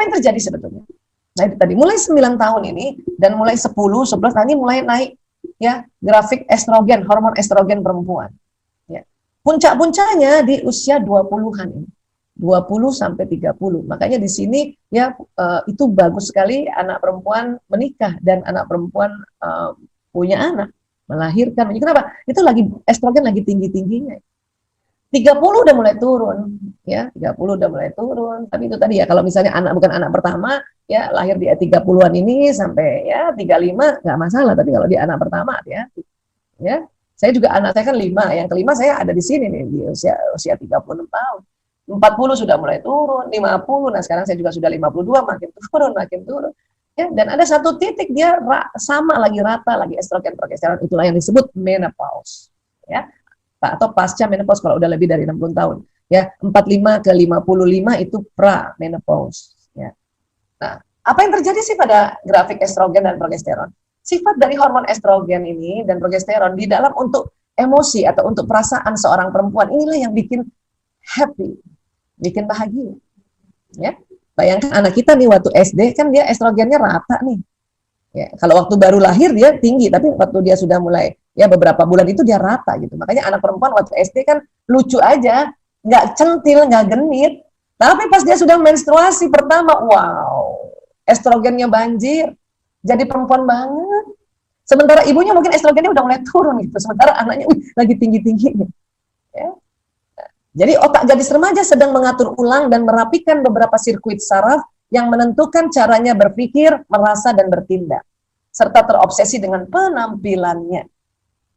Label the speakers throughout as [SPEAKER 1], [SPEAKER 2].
[SPEAKER 1] yang terjadi sebetulnya? Nah itu tadi, mulai 9 tahun ini, dan mulai 10, 11, nanti mulai naik ya grafik estrogen, hormon estrogen perempuan. Ya. Puncak-puncaknya di usia 20-an ini. 20 sampai 30. Makanya di sini ya itu bagus sekali anak perempuan menikah dan anak perempuan punya anak, melahirkan. Kenapa? Itu lagi estrogen lagi tinggi-tingginya. 30 udah mulai turun, ya 30 udah mulai turun. Tapi itu tadi ya, kalau misalnya anak bukan anak pertama, ya lahir di 30-an ini sampai ya 35 nggak masalah. Tapi kalau di anak pertama ya saya juga anak saya kan 5, yang kelima saya ada di sini nih di usia 36 tahun. 40 sudah mulai turun, 50, nah sekarang saya juga sudah 52, makin turun. Ya, dan ada satu titik dia sama lagi rata lagi estrogen progesteron, itulah yang disebut menopause. Ya. Atau pasca menopause kalau udah lebih dari 60 tahun. Ya, 45 ke 55 itu pra-menopause. Ya. Nah, apa yang terjadi sih pada grafik estrogen dan progesteron? Sifat dari hormon estrogen ini dan progesteron di dalam untuk emosi atau untuk perasaan seorang perempuan, inilah yang bikin happy, bikin bahagia. Ya. Bayangkan anak kita nih waktu SD kan dia estrogennya rata nih. Ya, kalau waktu baru lahir dia tinggi, tapi waktu dia sudah mulai ya beberapa bulan itu dia rata gitu. Makanya anak perempuan waktu SD kan lucu aja, nggak centil, nggak genit. Tapi pas dia sudah menstruasi pertama, wow, estrogennya banjir, jadi perempuan banget. Sementara ibunya mungkin estrogennya udah mulai turun gitu, sementara anaknya lagi tinggi-tingginya. Ya. Jadi otak gadis remaja sedang mengatur ulang dan merapikan beberapa sirkuit saraf yang menentukan caranya berpikir, merasa, dan bertindak, serta terobsesi dengan penampilannya.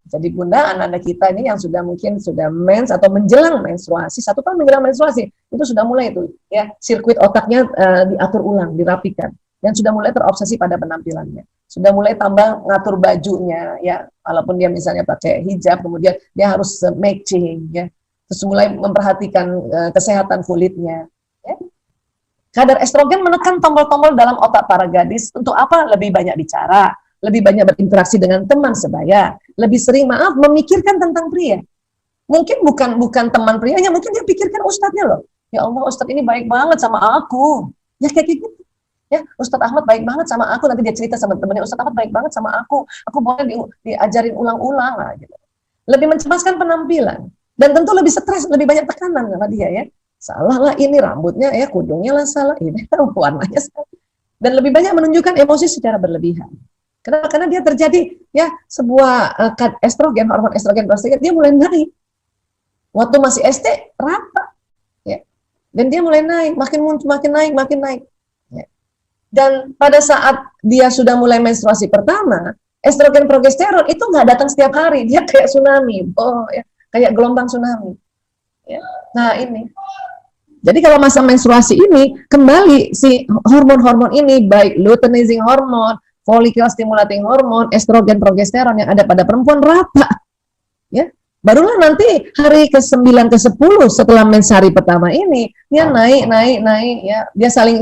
[SPEAKER 1] Jadi bunda, anak-anak kita ini yang sudah mungkin sudah mens atau menjelang menstruasi, 1 tahun menjelang menstruasi, itu sudah mulai itu ya sirkuit otaknya diatur ulang, dirapikan, dan sudah mulai terobsesi pada penampilannya. Sudah mulai tambah ngatur bajunya, ya, walaupun dia misalnya pakai hijab, kemudian dia harus matching, ya, terus mulai memperhatikan kesehatan kulitnya. Ya. Kadar estrogen menekan tombol-tombol dalam otak para gadis untuk apa? Lebih banyak bicara, lebih banyak berinteraksi dengan teman sebaya, lebih sering memikirkan tentang pria. Mungkin bukan teman prianya, mungkin dia pikirkan ustadznya loh. Ya Allah, ustadz ini baik banget sama aku. Ya kayak gitu. Ya, Ustadz Ahmad baik banget sama aku, nanti dia cerita sama temannya, Ustadz Ahmad baik banget sama aku boleh diajarin ulang-ulang lah gitu. Lebih mencemaskan penampilan dan tentu lebih stres, lebih banyak tekanan sama dia ya. Salah lah ini rambutnya ya, kudungnya lah salah, ini warnanya salah. Dan lebih banyak menunjukkan emosi secara berlebihan. Kenapa? Karena dia terjadi ya sebuah estrogen, hormon estrogen dia mulai naik. Waktu masih SD rata ya. Dan dia mulai naik, makin naik. Dan pada saat dia sudah mulai menstruasi pertama, estrogen progesteron itu nggak datang setiap hari, dia kayak tsunami, ya, kayak gelombang tsunami. Ya. Nah ini, jadi kalau masa menstruasi ini kembali si hormon-hormon ini, baik luteinizing hormon, follicle stimulating hormon, estrogen progesteron yang ada pada perempuan rata, ya. Barulah nanti hari ke-9 ke-10 setelah mens hari pertama ini dia naik ya, dia saling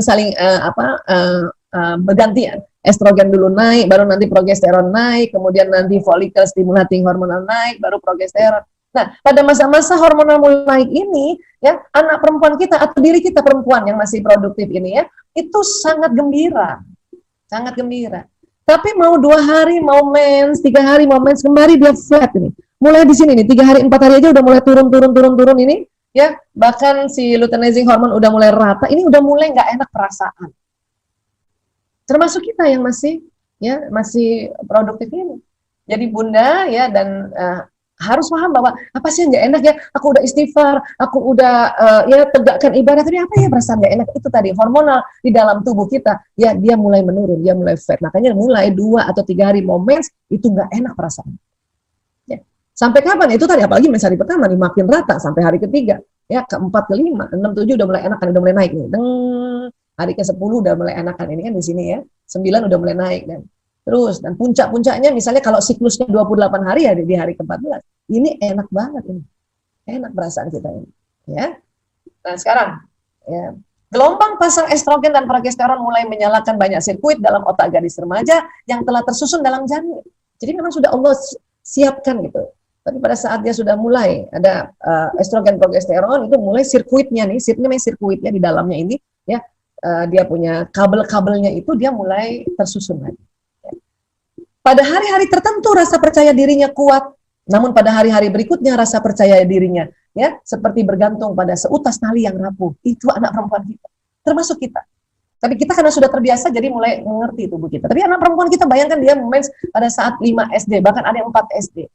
[SPEAKER 1] bergantian. Estrogen dulu naik, baru nanti progesteron naik, kemudian nanti follicle stimulating hormonal naik, baru progesteron. Nah, pada masa-masa hormonal mulai naik ini ya, anak perempuan kita atau diri kita perempuan yang masih produktif ini ya, itu sangat gembira. Sangat gembira. Tapi mau 2 hari mau mens, 3 hari mau mens, kembali dia flat ini. Mulai di sini nih, 3 hari 4 hari aja udah mulai turun ini, ya. Bahkan si luteinizing hormon udah mulai rata, ini udah mulai nggak enak perasaan. Termasuk kita yang masih produktif ini. Jadi bunda ya, dan harus paham bahwa apa sih yang nggak enak ya? Aku udah istighfar, aku udah ya tegakkan ibadah, tapi apa ya perasaan nggak enak? Itu tadi hormonal di dalam tubuh kita, ya dia mulai menurun, dia mulai flat. Makanya mulai 2 atau 3 hari mau mens itu nggak enak perasaan. Sampai kapan? Itu tadi apalagi mens hari pertama nih makin rata sampai hari ke-3, ya ke-4, ke-5, 6, 7 udah mulai enakan, udah mulai naik nih. Hari ke-10 udah mulai enakan, ini kan di sini ya. 9 udah mulai naik dan terus, dan puncak-puncaknya misalnya kalau siklusnya 28 hari ya di hari ke-14. Ini enak banget ini. Enak perasaan kita ini, ya. Nah, sekarang ya, gelombang pasang estrogen dan progesteron mulai menyalakan banyak sirkuit dalam otak gadis remaja yang telah tersusun dalam janin. Jadi memang sudah Allah siapkan gitu. Tapi pada saat dia sudah mulai ada estrogen progesteron, itu mulai sirkuitnya nih, sirkuitnya di dalamnya ini ya dia punya kabel-kabelnya itu dia mulai tersusun lagi. Pada hari-hari tertentu rasa percaya dirinya kuat, namun pada hari-hari berikutnya rasa percaya dirinya ya seperti bergantung pada seutas tali yang rapuh. Itu anak perempuan kita, termasuk kita. Tapi kita karena sudah terbiasa jadi mulai mengerti tubuh kita. Tapi anak perempuan kita bayangkan dia mens pada saat 5 SD, bahkan ada yang 4 SD.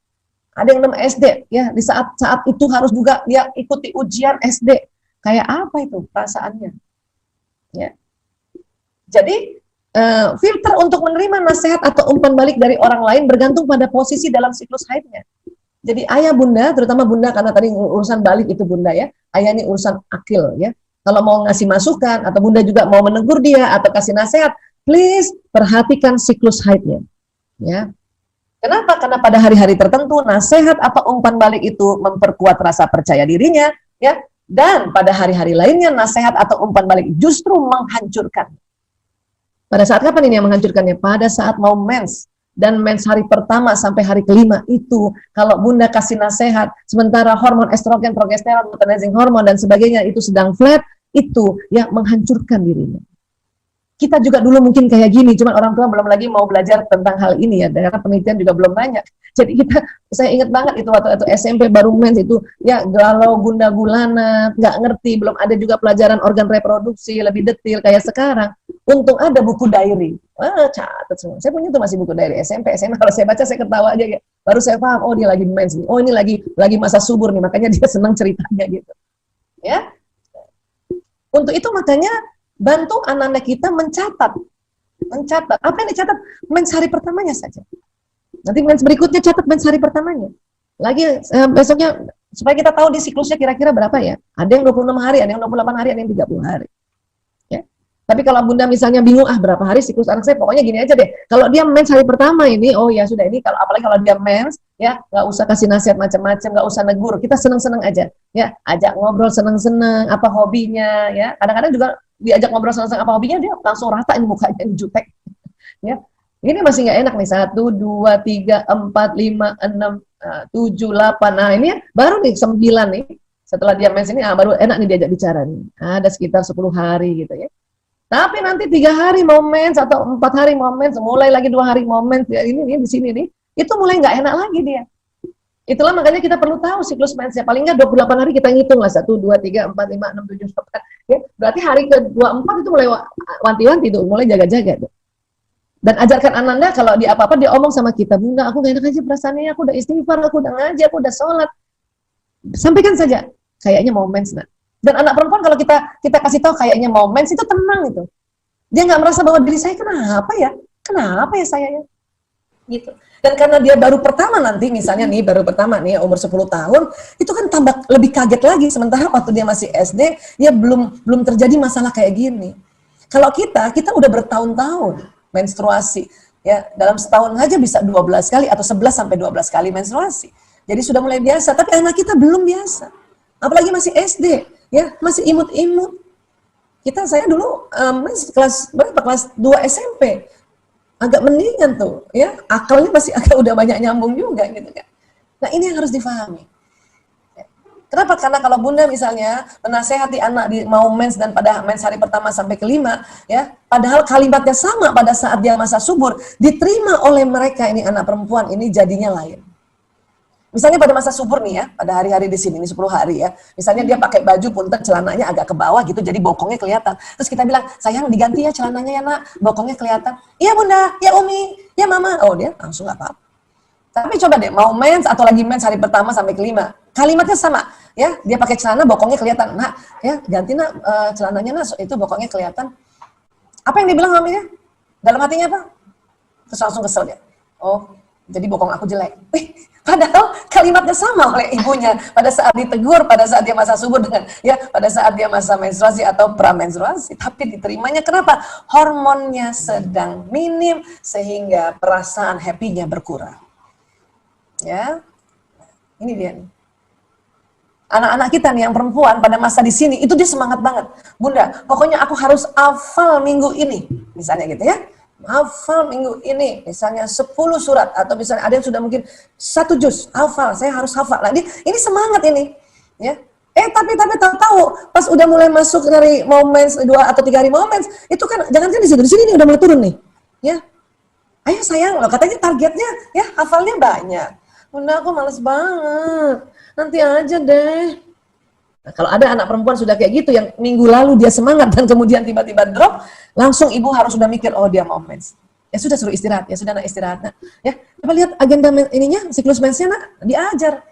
[SPEAKER 1] Ada yang 6 SD ya, di saat itu harus juga dia ikuti ujian SD. Kayak apa itu perasaannya? Ya. Jadi filter untuk menerima nasihat atau umpan balik dari orang lain bergantung pada posisi dalam siklus haidnya. Jadi ayah bunda, terutama bunda karena tadi urusan balik itu bunda ya, ayah ini urusan akil ya. Kalau mau ngasih masukan atau bunda juga mau menegur dia atau kasih nasihat, please perhatikan siklus haidnya. Ya. Kenapa? Karena pada hari-hari tertentu nasihat atau umpan balik itu memperkuat rasa percaya dirinya, ya. Dan pada hari-hari lainnya nasihat atau umpan balik justru menghancurkan. Pada saat kapan ini yang menghancurkannya? Pada saat mau mens. Dan mens hari pertama sampai hari kelima itu, kalau bunda kasih nasihat, sementara hormon estrogen, progesteron, luteinizing hormon, dan sebagainya itu sedang flat, itu yang menghancurkan dirinya. Kita juga dulu mungkin kayak gini, cuma orang tua belum lagi mau belajar tentang hal ini ya, karena penelitian juga belum banyak. Jadi saya ingat banget itu waktu SMP baru mens itu, ya galau, gundah gulana, nggak ngerti, belum ada juga pelajaran organ reproduksi lebih detail kayak sekarang. Untung ada buku diary, catat semua. Saya punya tuh masih buku diary SMP, SMA. Kalau saya baca saya ketawa aja, ya. Baru saya paham, oh dia lagi mens nih, oh ini lagi masa subur nih, makanya dia senang ceritanya gitu. Ya, untuk itu makanya bantu anak-anak kita mencatat. Apa yang dicatat? Mens hari pertamanya saja. Nanti mens berikutnya catat mens hari pertamanya. Lagi besoknya supaya kita tahu di siklusnya kira-kira berapa ya. Ada yang 26 hari, ada yang 28 hari, ada yang 30 hari. Ya. Tapi kalau bunda misalnya bingung, berapa hari siklus anak saya, pokoknya gini aja deh. Kalau dia mens hari pertama ini, oh ya sudah ini, apalagi kalau dia mens, ya nggak usah kasih nasihat macam-macam, nggak usah negur, kita seneng-seneng aja. Ya, ajak ngobrol seneng-seneng, apa hobinya, ya. Kadang-kadang juga diajak ngobrol seneng-seneng apa hobinya, dia langsung rata ini mukanya, jutek. Ya, ini masih nggak enak nih, 1, 2, 3, 4, 5, 6, 7, 8, nah ini ya, baru nih 9 nih, setelah dia mens ini, baru enak nih diajak bicara nih, ada sekitar 10 hari gitu ya. Tapi nanti 3 hari mau mens atau 4 hari mau mens, mulai lagi 2 hari mau mens, ya, ini nih di sini nih, itu mulai nggak enak lagi dia. Itulah makanya kita perlu tahu siklus mensnya. Paling nggak 28 hari kita ngitung lah. 1, 2, 3, 4, 5, 6, 7, 8. Ya, berarti hari ke-24 itu mulai wanti-wanti tuh, mulai jaga-jaga tuh. Dan ajarkan Ananda kalau dia apa-apa dia omong sama kita, bunda aku gak enak aja perasaannya, aku udah istighfar, aku udah ngaji, aku udah sholat. Sampaikan saja, kayaknya mau mens nak. Dan anak perempuan kalau kita kasih tahu kayaknya mau mens itu tenang itu. Dia nggak merasa bahwa diri saya kenapa ya saya ya, gitu. Dan karena dia baru pertama nanti, misalnya nih baru pertama nih umur 10 tahun, itu kan tambah lebih kaget lagi. Sementara waktu dia masih SD, dia belum terjadi masalah kayak gini. Kalau kita udah bertahun-tahun menstruasi, ya dalam setahun aja bisa 12 kali atau 11 sampai 12 kali menstruasi. Jadi sudah mulai biasa, tapi anak kita belum biasa. Apalagi masih SD, ya masih imut-imut. Saya dulu kelas 2 SMP. Agak mendingan tuh, ya akalnya masih agak udah banyak nyambung juga gitu kan. Nah ini yang harus difahami. Kenapa? Karena kalau bunda misalnya menasehati anak mau mens dan pada mens hari pertama sampai kelima, ya padahal kalimatnya sama pada saat dia masa subur, diterima oleh mereka ini anak perempuan ini jadinya lain. Misalnya pada masa subur nih ya, pada hari-hari di sini, ini 10 hari ya. Misalnya dia pakai baju punten celananya agak ke bawah gitu, jadi bokongnya kelihatan. Terus kita bilang, sayang diganti ya celananya ya nak, bokongnya kelihatan. Iya bunda, ya umi, ya mama. Oh dia langsung gak apa-apa. Tapi coba deh, mau mens atau lagi mens hari pertama sampai kelima, kalimatnya sama. Ya, dia pakai celana bokongnya kelihatan. Nak, ya ganti nak celananya nak, itu bokongnya kelihatan. Apa yang dibilang maminya? Dalam hatinya apa? Terus langsung kesel dia. Oh, jadi bokong aku jelek. Padahal kalimatnya sama oleh ibunya pada saat ditegur, pada saat dia masa subur dengan ya pada saat dia masa menstruasi atau pramenstruasi, tapi diterimanya kenapa? Hormonnya sedang minim sehingga perasaan happy-nya berkurang. Ya. Ini dia nih. Anak-anak kita nih yang perempuan pada masa di sini itu dia semangat banget. Bunda, pokoknya aku harus hafal minggu ini. Misalnya gitu ya. Hafal minggu ini misalnya 10 surat atau misalnya ada yang sudah mungkin 1 juz hafal, saya harus hafal. Nah, ini semangat ini ya. Tapi tahu pas udah mulai masuk dari moments 2 atau 3 hari moments, itu kan jangan di situ, di sini nih udah mulai turun nih. Ya. Ayo sayang, loh katanya targetnya ya hafalnya banyak. Bunda aku males banget. Nanti aja deh. Nah, kalau ada anak perempuan sudah kayak gitu yang minggu lalu dia semangat dan kemudian tiba-tiba drop, langsung ibu harus sudah mikir, oh dia mau mens. Ya sudah suruh istirahat, ya sudah nak istirahat nak. Ya, coba lihat agenda ininya, siklus mensnya nak, diajar.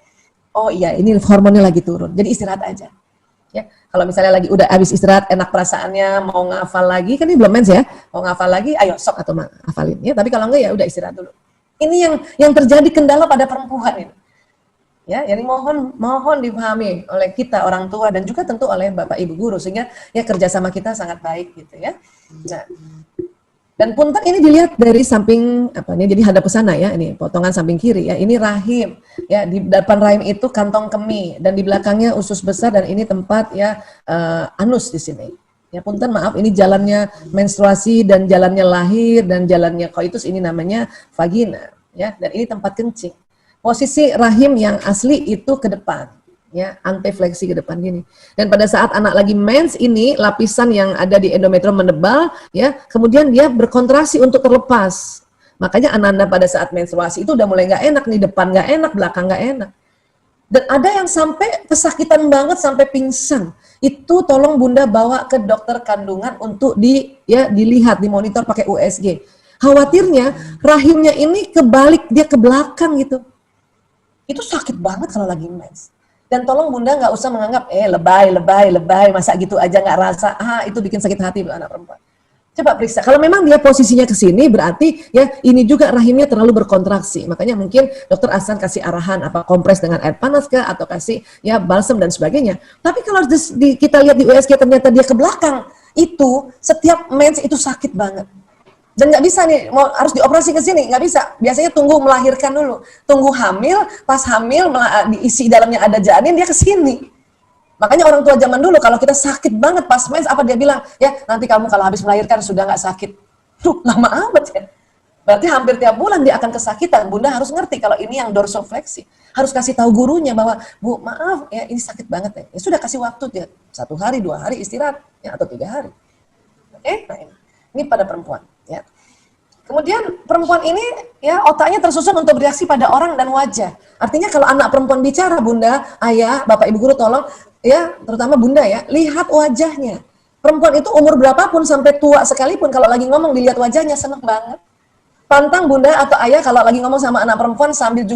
[SPEAKER 1] Oh iya, ini hormonnya lagi turun, jadi istirahat aja. Ya, kalau misalnya lagi udah habis istirahat, enak perasaannya, mau ngafal lagi, kan ini belum mens ya, mau ngafal lagi, ayo sok atau hafalin. Ya, tapi kalau enggak ya udah istirahat dulu. Ini yang terjadi kendala pada perempuan ini. Ya, jadi mohon dipahami oleh kita orang tua dan juga tentu oleh Bapak Ibu guru sehingga ya kerjasama kita sangat baik gitu ya. Nah, dan punten ini dilihat dari samping apa nih, jadi hadap ke sana ya, ini potongan samping kiri ya, ini rahim ya, di depan rahim itu kantong kemih dan di belakangnya usus besar dan ini tempat ya anus di sini. Ya punten maaf, ini jalannya menstruasi dan jalannya lahir dan jalannya koitus ini namanya vagina ya, dan ini tempat kencing. Posisi rahim yang asli itu ke depan, ya, antefleksi ke depan gini. Dan pada saat anak lagi mens ini, lapisan yang ada di endometrium menebal, ya, kemudian dia berkontraksi untuk terlepas. Makanya Ananda pada saat menstruasi itu udah mulai nggak enak nih, depan nggak enak, belakang nggak enak. Dan ada yang sampai kesakitan banget sampai pingsan. Itu tolong Bunda bawa ke dokter kandungan untuk dilihat, dimonitor pakai USG. Khawatirnya rahimnya ini kebalik, dia ke belakang gitu. Itu sakit banget kalau lagi mens. Dan tolong Bunda nggak usah menganggap, lebay, masa gitu aja nggak rasa, itu bikin sakit hati anak perempuan. Coba periksa, kalau memang dia posisinya ke sini, berarti ya ini juga rahimnya terlalu berkontraksi. Makanya mungkin dokter Ahsan kasih arahan, apa kompres dengan air panas kah, atau kasih ya balsam dan sebagainya. Tapi kalau kita lihat di USG ternyata dia ke belakang, itu setiap mens itu sakit banget. Dan nggak bisa nih, harus dioperasi ke sini, nggak bisa. Biasanya tunggu melahirkan dulu, tunggu hamil, pas hamil diisi dalamnya ada janin, dia ke sini. Makanya orang tua zaman dulu kalau kita sakit banget pas mens, apa dia bilang? Ya nanti kamu kalau habis melahirkan sudah nggak sakit. Tuh lama amat ya. Berarti hampir tiap bulan dia akan kesakitan. Bunda harus ngerti kalau ini yang dorsofleksi. Harus kasih tahu gurunya bahwa Bu maaf ya ini sakit banget ya. Ya sudah kasih waktu dia 1 hari 2 hari istirahat ya atau 3 hari. Oke, nah ini pada perempuan. Ya. Kemudian perempuan ini ya otaknya tersusun untuk bereaksi pada orang dan wajah. Artinya kalau anak perempuan bicara, Bunda, Ayah, Bapak Ibu guru tolong ya, terutama Bunda ya, lihat wajahnya. Perempuan itu umur berapapun sampai tua sekalipun kalau lagi ngomong dilihat wajahnya seneng banget. Pantang Bunda atau Ayah kalau lagi ngomong sama anak perempuan sambil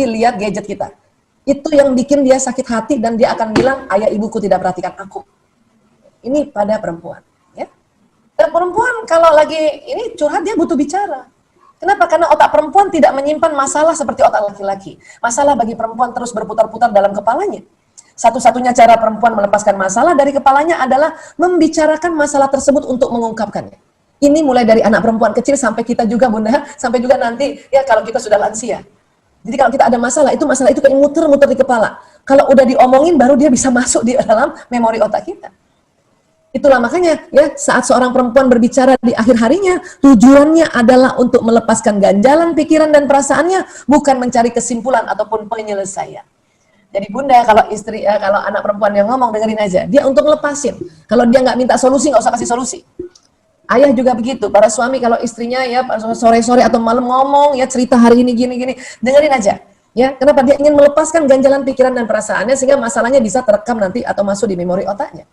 [SPEAKER 1] lihat gadget kita. Itu yang bikin dia sakit hati dan dia akan bilang, Ayah ibuku tidak perhatikan aku. Ini pada perempuan. Dan perempuan kalau lagi ini curhat dia butuh bicara. Kenapa? Karena otak perempuan tidak menyimpan masalah seperti otak laki-laki. Masalah bagi perempuan terus berputar-putar dalam kepalanya. Satu-satunya cara perempuan melepaskan masalah dari kepalanya adalah membicarakan masalah tersebut untuk mengungkapkannya. Ini mulai dari anak perempuan kecil sampai kita juga Bunda, sampai juga nanti ya kalau kita sudah lansia. Jadi kalau kita ada masalah itu kayak muter-muter di kepala. Kalau udah diomongin baru dia bisa masuk di dalam memori otak kita. Itulah makanya ya saat seorang perempuan berbicara di akhir harinya tujuannya adalah untuk melepaskan ganjalan pikiran dan perasaannya, bukan mencari kesimpulan ataupun penyelesaian. Jadi Bunda kalau kalau anak perempuan yang ngomong dengerin aja, dia untuk ngelepasin. Kalau dia nggak minta solusi nggak usah kasih solusi. Ayah juga begitu, para suami kalau istrinya ya sore-sore atau malam ngomong ya cerita hari ini gini-gini, dengerin aja. Ya, kenapa dia ingin melepaskan ganjalan pikiran dan perasaannya sehingga masalahnya bisa terekam nanti atau masuk di memori otaknya.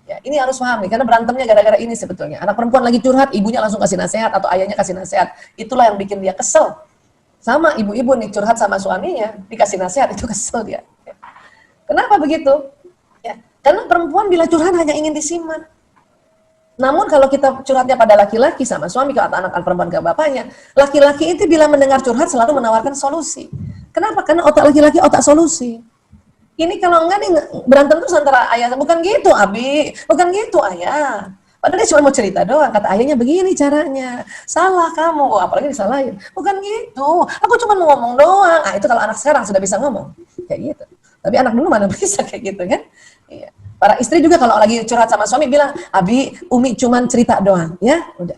[SPEAKER 1] Ya, ini harus paham nih, karena berantemnya gara-gara ini sebetulnya. Anak perempuan lagi curhat, ibunya langsung kasih nasihat atau ayahnya kasih nasihat. Itulah yang bikin dia kesel. Sama ibu-ibu nih curhat sama suaminya, dikasih nasihat itu kesel dia. Ya. Kenapa begitu? Ya, karena perempuan bila curhat hanya ingin disimak. Namun kalau kita curhatnya pada laki-laki sama suami ke anak-anak perempuan ke bapaknya, laki-laki itu bila mendengar curhat selalu menawarkan solusi. Kenapa? Karena otak laki-laki otak solusi. Ini kalau enggak nih berantem terus antara ayah, bukan gitu Abi, bukan gitu Ayah. Padahal dia cuma mau cerita doang, kata ayahnya begini caranya, salah kamu, apalagi disalahin. Bukan gitu, aku cuma mau ngomong doang. Itu kalau anak sekarang sudah bisa ngomong, kayak gitu. Tapi anak dulu mana bisa kayak gitu kan? Iya. Para istri juga kalau lagi curhat sama suami bilang, Abi, Umi cuma cerita doang, ya udah.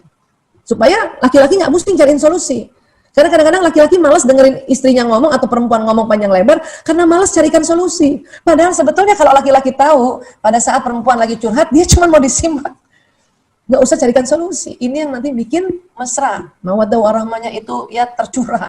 [SPEAKER 1] Supaya laki-laki nggak mesti cariin solusi. Karena kadang-kadang laki-laki malas dengerin istrinya ngomong atau perempuan ngomong panjang lebar karena malas carikan solusi. Padahal sebetulnya kalau laki-laki tahu pada saat perempuan lagi curhat, dia cuma mau disimak. Nggak usah carikan solusi. Ini yang nanti bikin mesra. Mawaddah warahmanya itu ya tercurah.